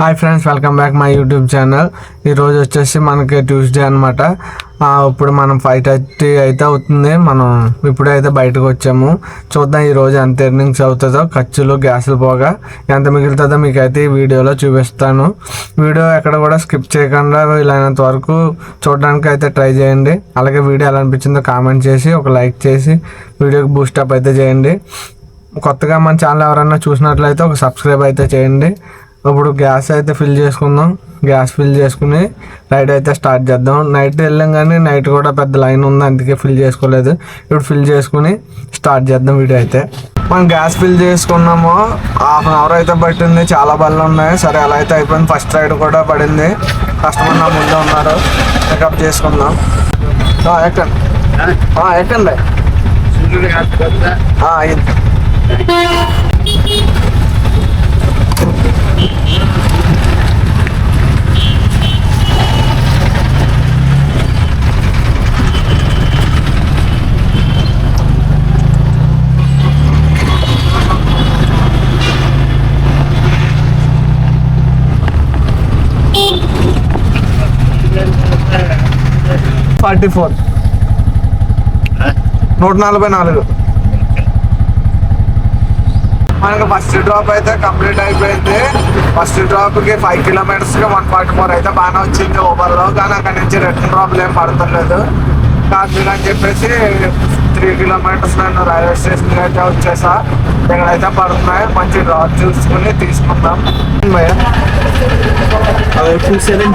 Hi friends, welcome back my YouTube channel. ఈరోజు వచ్చేసి మనకి ట్యూస్డే అనమాట. ఇప్పుడు మనం 5:30 అయితే అవుతుంది. మనం ఇప్పుడైతే బయటకు వచ్చాము. చూద్దాం ఈరోజు ఎంత ఎర్నింగ్స్ అవుతుందో, ఖర్చులు గ్యాసులు పోగా ఎంత మిగులుతుందో మీకైతే ఈ వీడియోలో చూపిస్తాను. వీడియో ఎక్కడ కూడా స్కిప్ చేయకుండా వీలైనంత వరకు చూడడానికి అయితే ట్రై చేయండి. అలాగే వీడియో ఎలా అనిపించిందో కామెంట్ చేసి ఒక లైక్ చేసి వీడియోకి బూస్టప్ అయితే చేయండి. కొత్తగా మన ఛానల్ ఎవరైనా చూసినట్లయితే ఒక సబ్స్క్రైబ్ అయితే చేయండి. ఇప్పుడు గ్యాస్ అయితే ఫిల్ చేసుకుందాం. గ్యాస్ ఫిల్ చేసుకుని రైడ్ అయితే స్టార్ట్ చేద్దాం. నైట్ వెళ్ళాం కానీ నైట్ కూడా పెద్ద లైన్ ఉంది, అందుకే ఫిల్ చేసుకోలేదు. ఇప్పుడు ఫిల్ చేసుకుని స్టార్ట్ చేద్దాం వీడియో అయితే. మనం గ్యాస్ ఫిల్ చేసుకున్నాము. 1/2 అవర్ అయితే పట్టింది. చాలా బళ్ళు ఉన్నాయి. సరే అలా అయితే అయిపోయింది. ఫస్ట్ రైడ్ కూడా పడింది. కస్టమర్ నా ముందే ఉన్నారు. పికప్ చేసుకుందాం. ఎక్కండి ఎక్కండి. అయింది. 44 144. మనకు ఫస్ట్ డ్రాప్ అయితే కంప్లీట్ అయిపోయింది. ఫస్ట్ డ్రాప్కి 5 కిలోమీటర్స్కి 144 అయితే బాగానే వచ్చింది ఓవర్లో. కానీ అక్కడి నుంచి రిటర్న్ డ్రాప్లు ఏం పడతలేదు. కాదు అని చెప్పేసి 3 కిలోమీటర్స్ నేను రైల్వే స్టేషన్కి అయితే వచ్చేసా. ఇక్కడైతే పడుతున్నాయి. మంచి డ్రాప్ చూసుకుని తీసుకుందాం. 27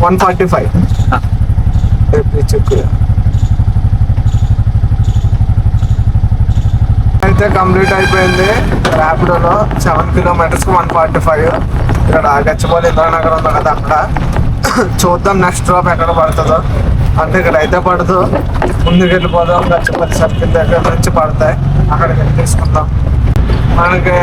145 అయితే కంప్లీట్ అయిపోయింది. ర్యాపిడోలో 7 కిలోమీటర్స్కి 145. ఇక్కడ గచ్చిబౌలి ఇంద్రానగర్ ఉంది కదా, అక్కడ చూద్దాం నెక్స్ట్ డ్రాప్ ఎక్కడ పడుతుందో. అంటే ఇక్కడ అయితే పడదు. ముందుకు వెళ్ళిపోదాం. గచ్చిబౌలి సర్కిల్ దగ్గర నుంచి పడతాయి. అక్కడికి వెళ్ళి తీసుకుందాం. మనకి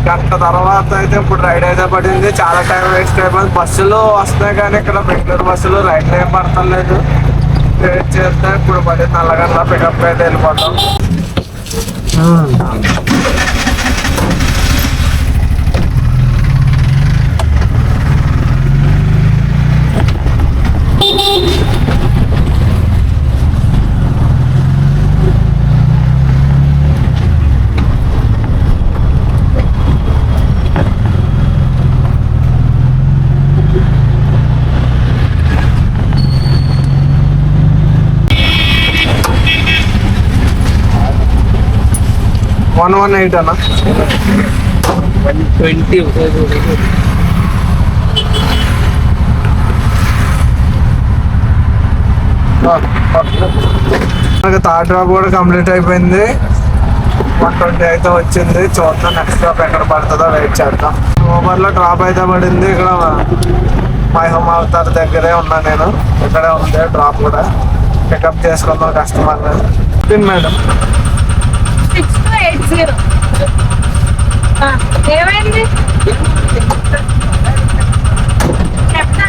గంట తర్వాత అయితే ఇప్పుడు రైడ్ అయితే పడింది. చాలా టైం వేస్ట్ అయిపోయింది. బస్సులు వస్తున్నాయి కానీ ఇక్కడ బెంగళూరు బస్సులు రైడ్లు ఏం పడతలేదు. వెయిట్ చేస్తే ఇప్పుడు పడి నల్లగంటల పికప్ అయితే వెళ్ళిపోతాం. వన్ 118 అన్న. 120 మనకి థర్డ్ డ్రాప్ కూడా కంప్లీట్ అయిపోయింది. 120 అయితే వచ్చింది. చూద్దాం నెక్స్ట్ డ్రాప్ ఎక్కడ పడుతుందో వెయిట్ చేద్దాం. ఓవర్లో డ్రాప్ అయితే పడింది. ఇక్కడ మై హోమ్ అవతార్ దగ్గరే ఉన్నా నేను. ఇక్కడే ఉంది డ్రాప్ కూడా. పికప్ చేసుకుందాం కస్టమర్ని. పిన్ మేడం 6280 ఏమైంది చెప్తా.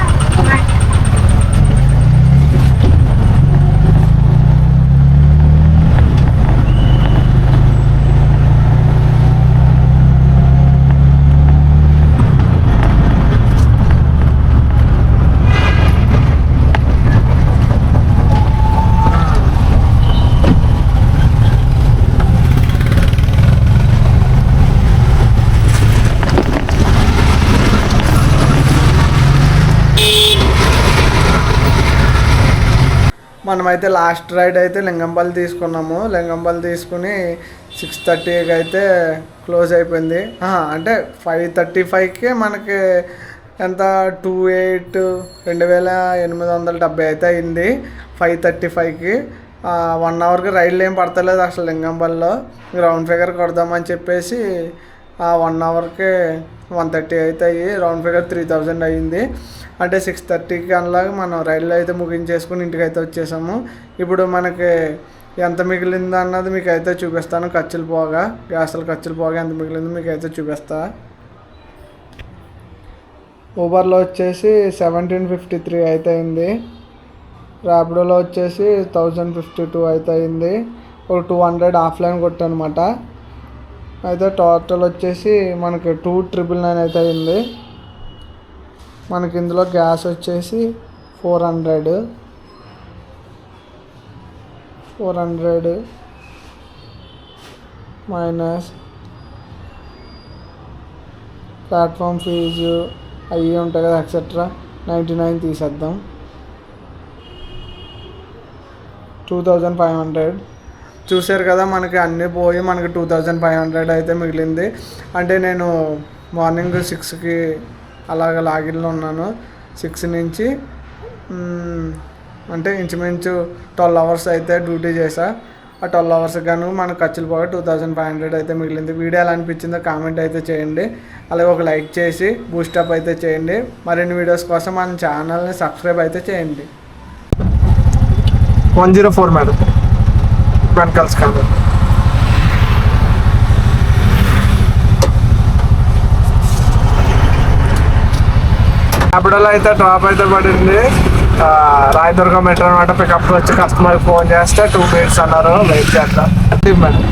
మనమైతే లాస్ట్ రైడ్ అయితే లింగంపల్లి తీసుకున్నాము. లింగంపల్లి తీసుకుని 6:30కి అయితే క్లోజ్ అయిపోయింది. అంటే 5:35కి మనకి ఎంత 28,870 అయితే అయింది 5:35కి. 1 అవర్కి రైళ్ళు ఏం పడతలేదు అసలు లింగంపల్లిలో. రౌండ్ ఫిగర్ కొడదామని చెప్పేసి 1 అవర్కి 130 అయితే అయ్యి రౌండ్ ఫిగర్ 3,000 అయ్యింది. అంటే 6:30కి అలాగా మనం రైళ్ళు అయితే ముగించేసుకుని ఇంటికి అయితే వచ్చేసాము. ఇప్పుడు మనకి ఎంత మిగిలింది అన్నది మీకు అయితే చూపిస్తాను. ఖర్చులు పోగా, గ్యాసులు ఖర్చులు పోగా ఎంత మిగిలిందో మీకు అయితే చూపిస్తా. ఊబర్లో వచ్చేసి 1753 అయితే అయింది. ర్యాపిడోలో వచ్చేసి 1052 అయితే అయింది. ఒక 200 ఆఫ్లైన్ కొట్టనమాట. అయితే టోటల్ వచ్చేసి మనకి 2,999 అయితే అయింది. మనకి ఇందులో గ్యాస్ వచ్చేసి 400 మైనస్ ప్లాట్ఫామ్ ఫీజు అవి ఉంటాయి కదా ఎక్సెట్రా 99 తీసేద్దాం. 2,500 చూసారు కదా. మనకి అన్నీ పోయి మనకి 2,500 అయితే మిగిలింది. అంటే నేను మార్నింగ్ 6కి అలాగ లాగిన్లో ఉన్నాను. 6 నుంచి అంటే ఇంచుమించు 12 అవర్స్ అయితే డ్యూటీ చేసా. ఆ 12 అవర్స్ గాను మనకు ఖర్చులు పోగా 2,500 అయితే మిగిలింది. వీడియో ఎలా అనిపించిందో కామెంట్ అయితే చేయండి. అలాగే ఒక లైక్ చేసి బూస్టప్ అయితే చేయండి. మరిన్ని వీడియోస్ కోసం మన ఛానల్ని సబ్స్క్రైబ్ అయితే చేయండి. 104 మేడం వెనకాల ర్యాపిడోలో అయితే డ్రాప్ అయితే పడింది. రాయదుర్గ మెట్రో అనమాట. పికప్ వచ్చి కస్టమర్కి ఫోన్ చేస్తే 2 minutes అన్నారు. వెయిట్ చేద్దాం మేడం.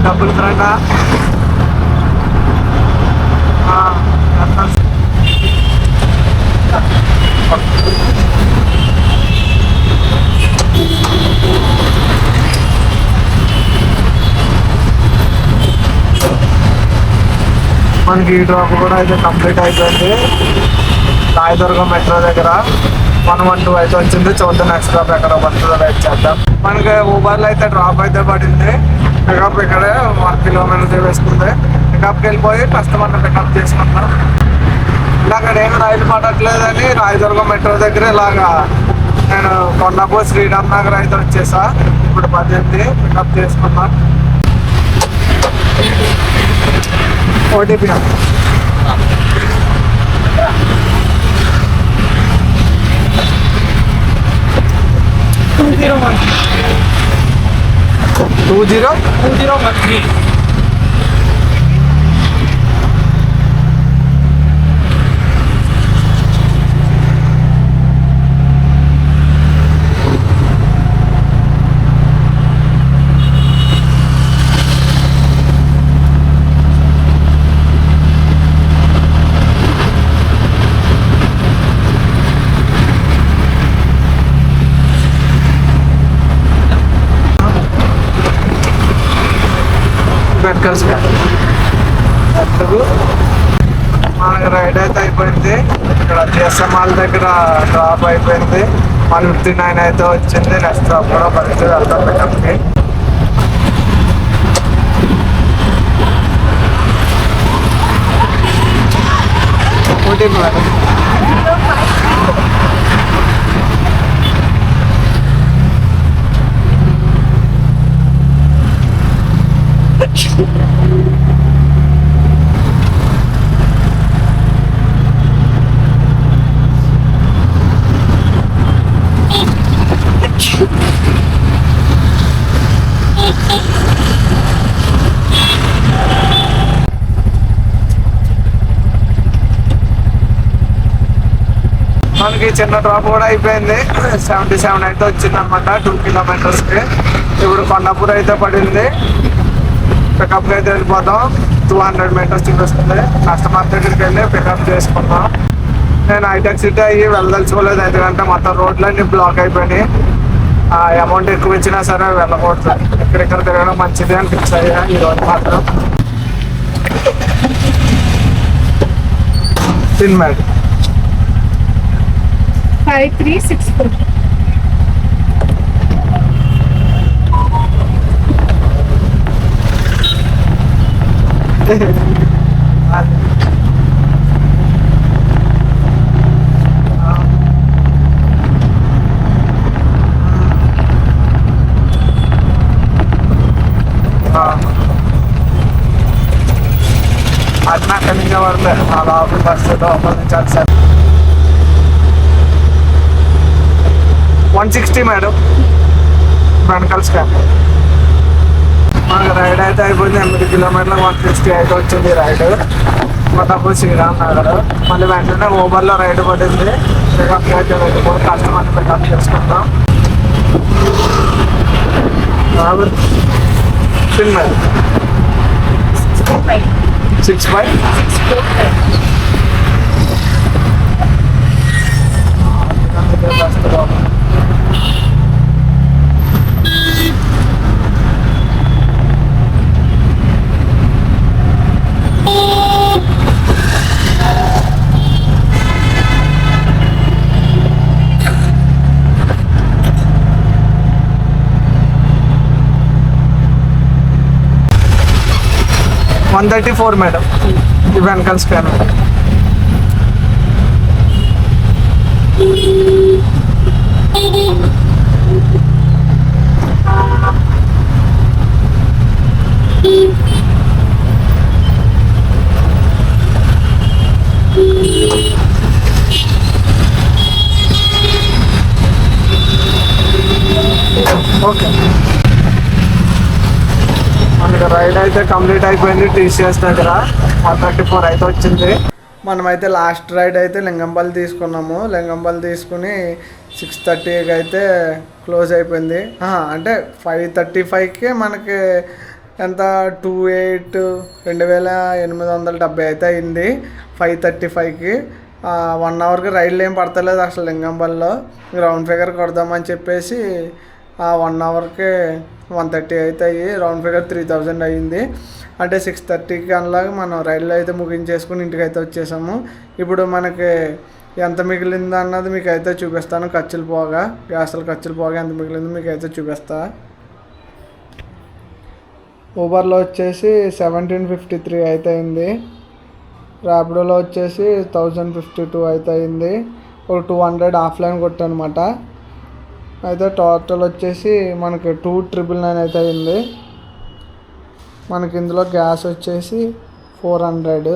డబ్బులు కరెక్టా మనకి ఈ డ్రాప్ కూడా అయితే కంప్లీట్ అయిపోయింది. రాయదుర్గం మెట్రో దగ్గర 112 అయితే వచ్చింది. చూద్దాం నెక్స్ట్ డ్రాప్ ఎక్కడ పడుతుందో వెయిట్ చేద్దాం. మనకి ఊబర్లో అయితే డ్రాప్ అయితే పడింది. పికప్ ఇక్కడే 1 kilometer వేసుకుంది. పికప్కి వెళ్ళిపోయి కస్టమర్ని పికప్ చేసుకుంటాం. అక్కడ ఏమి రైలు పడట్లేదని రాయదుర్గం మెట్రో దగ్గర ఇలాగా నేను కొండపూర్ శ్రీరామ్ నగర్ అయితే వచ్చేసా. ఇప్పుడు 18 పికప్ చేసుకున్నా. ఓటీపీ 2013. మనకి రైడ్ అయితే అయిపోయింది. ఇక్కడ జిఎస్ఎం మాల్ దగ్గర డ్రాప్ అయిపోయింది. 159 అయితే వచ్చింది. నెక్స్ట్ డ్రాప్ కూడా పడుతుంది. వెళ్తాం పికప్కి. చిన్న డ్రాప్ కూడా అయిపోయింది. 77 అయితే వచ్చింది అనమాట 2 కిలోమీటర్స్కి. ఇప్పుడు కొండాపూర్ అయితే పడింది. పికప్కి అయితే వెళ్ళిపోతాం. 200 మీటర్స్ చూపిస్తుంది. కస్టమర్ దగ్గరికి వెళ్ళి పికప్ చేసుకుందాం. నేను హైటెక్ సిటీ అయ్యి వెళ్ళదలుచుకోలేదు, ఎందుకంటే మొత్తం రోడ్లన్నీ బ్లాక్ అయిపోయినాయి. అమౌంట్ ఎక్కువ ఇచ్చినా సరే వెళ్ళకూడదు. ఎక్కడెక్కడ తిరగడం మంచిది అని ఫిక్స్ అయ్యా ఈరోజు మాత్రం. మేడం 5364. అది నాకు కలిగే పడలేదు. అలా బస్సు లోపల నుంచి అటు సైడ్ 160 మేడం వెనకాల స్కాన్. మనకు రైడ్ అయితే అయిపోయింది. 8 కిలోమీటర్లు 160 అయితే వచ్చింది రైడ్. కొత్తపూర్ శ్రీరామ్ నగర్. మళ్ళీ వెంటనే ఊబర్లో రైడ్ పడింది. పికప్ అయితే వెళ్ళిపోయి కస్టమర్ని పికప్ చేసుకుంటాం. మేడం 65. $134 మేడం ఈ వెనకాల స్కాన్. ఓకే, మనకి రైడ్ అయితే కంప్లీట్ అయిపోయింది. టీసీఎస్ దగ్గర 134 అయితే వచ్చింది. మనమైతే లాస్ట్ రైడ్ అయితే లింగంపల్లి తీసుకున్నాము. లింగంపల్లి తీసుకుని 6:30కి అయితే క్లోజ్ అయిపోయింది. అంటే 5:35కి మనకి ఎంత 28,870 అయితే అయింది. 5:35కి 1 అవర్కి రైడ్లు ఏం పడతలేదు అసలు. లింగంపల్లిలో రౌండ్ ఫిగర్ కొడదామని చెప్పేసి 1 అవర్కి 130 అయితే అయ్యి రౌండ్ ఫిగర్ 3000 అయ్యింది. అంటే 6:30కి అలాగే మనం రైల్లో అయితే ముగించేసుకుని ఇంటికి అయితే వచ్చేసాము. ఇప్పుడు మనకి ఎంత మిగిలింది అన్నది మీకు అయితే చూపిస్తాను. ఖర్చులు పోగా, గ్యాసులు ఖర్చులు పోగా ఎంత మిగిలిందో మీకు అయితే చూపిస్తా. ఊబర్లో వచ్చేసి 1753 అయితే అయింది. ర్యాపిడోలో వచ్చేసి 1052 అయితే అయింది. ఒక 200 ఆఫ్లైన్ కొట్టనమాట. అయితే టోటల్ వచ్చేసి మనకి 2,999 అయితే అయింది. మనకి ఇందులో గ్యాస్ వచ్చేసి 400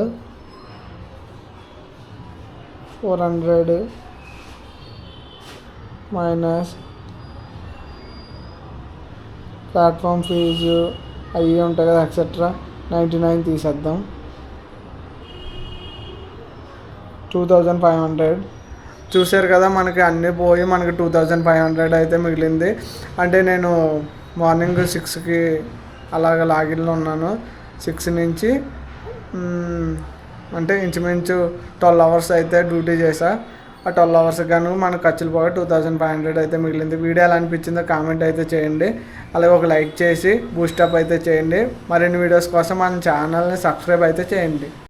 మైనస్ ప్లాట్ఫామ్ ఫీజు అవి ఉంటాయి కదా ఎక్సెట్రా 99 తీసేద్దాం. 2,500 చూసారు కదా. మనకి అన్నీ పోయి మనకి 2,500 అయితే మిగిలింది. అంటే నేను మార్నింగ్ 6కి అలాగ లాగిన్లో ఉన్నాను. 6 నుంచి అంటే ఇంచుమించు 12 అవర్స్ అయితే డ్యూటీ చేసా. ఆ 12 అవర్స్ గాను మన ఖర్చులు పోగా 2,500 అయితే మిగిలింది. వీడియో ఎలా అనిపించిందో కామెంట్ అయితే చేయండి. అలాగే ఒక లైక్ చేసి బూస్టప్ అయితే చేయండి. మరిన్ని వీడియోస్ కోసం మన ఛానల్ని సబ్స్క్రైబ్ అయితే చేయండి.